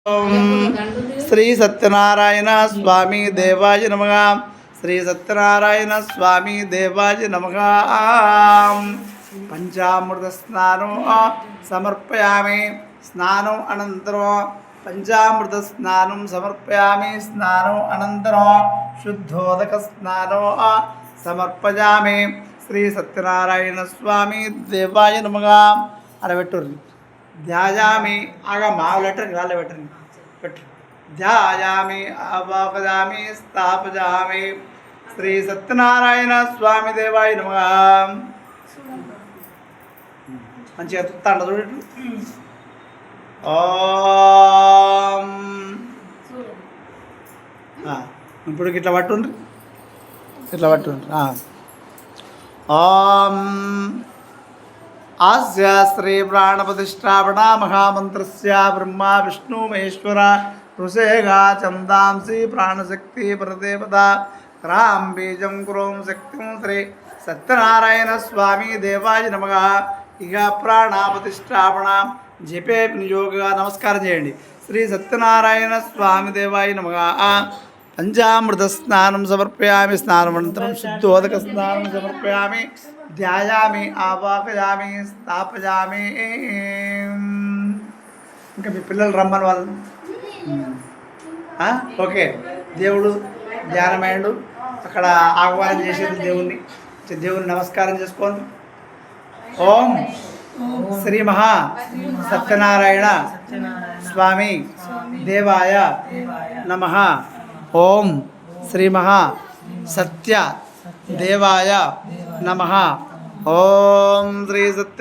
ఓం శ్రీ సత్యనారాయణ స్వామి దేవాయ నమః. శ్రీ సత్యనారాయణ స్వామి దేవాయ నమః. పంచామృత స్నానం సమర్పయామి. స్నానం అనంతరం పంచామృత స్నానం సమర్పయామి. స్నానం అనంతరం శుద్ధోదక స్నానం సమర్పయామి. శ్రీ సత్యనారాయణ స్వామి దేవాయ నమః. అరబెట్టుర్రి. ధ్యాయామి ఆగా మావు లెటర్ గాలి పెట్టండి పెట్టు. ధ్యాయామి ఆవాపయామి స్థాపయామి. శ్రీ సత్యనారాయణ స్వామి దేవాయ నమః. మంచిగా తండ చూడండి. ఓం ఇప్పుడు ఇట్లా పట్టుండ్రి. ఇట్లా పట్టుండ్రి. ఓం ఆస్య శ్రీ ప్రాణప్రతిష్టాపన మహామంత్రస్య బ్రహ్మ విష్ణు మహేశ్వర ఋషేగా చందాంసి ప్రాణశక్తి ప్రదేవత క్రాం బీజం క్రోం శక్తిం శ్రీ సత్యనారాయణ స్వామి దేవాయ నమః. ఇక ప్రాణప్రతిష్టాపన జపే నియోగగా నమస్కారం చేయండి. శ్రీ సత్యనారాయణ స్వామి దేవాయ నమః. పంచామృత స్నానం సమర్పయామి. స్నానమంతరం శుద్ధోదక స్నానం సమర్పయామి. ధ్యాయామి ఆవాహయామి స్థాపయామి. ఇంకా మీ పిల్లలు రమ్మని వాళ్ళు. ఓకే, దేవుడు ధ్యానమయ్యాడు. అక్కడ ఆహ్వానం చేసేది దేవుని నమస్కారం చేసుకోండి. ఓం శ్రీ మహా సత్యనారాయణ స్వామి దేవాయ నమః. ఓం శ్రీ మహా సత్య దేవాయ నమః. ఓం శ్రీ సత్య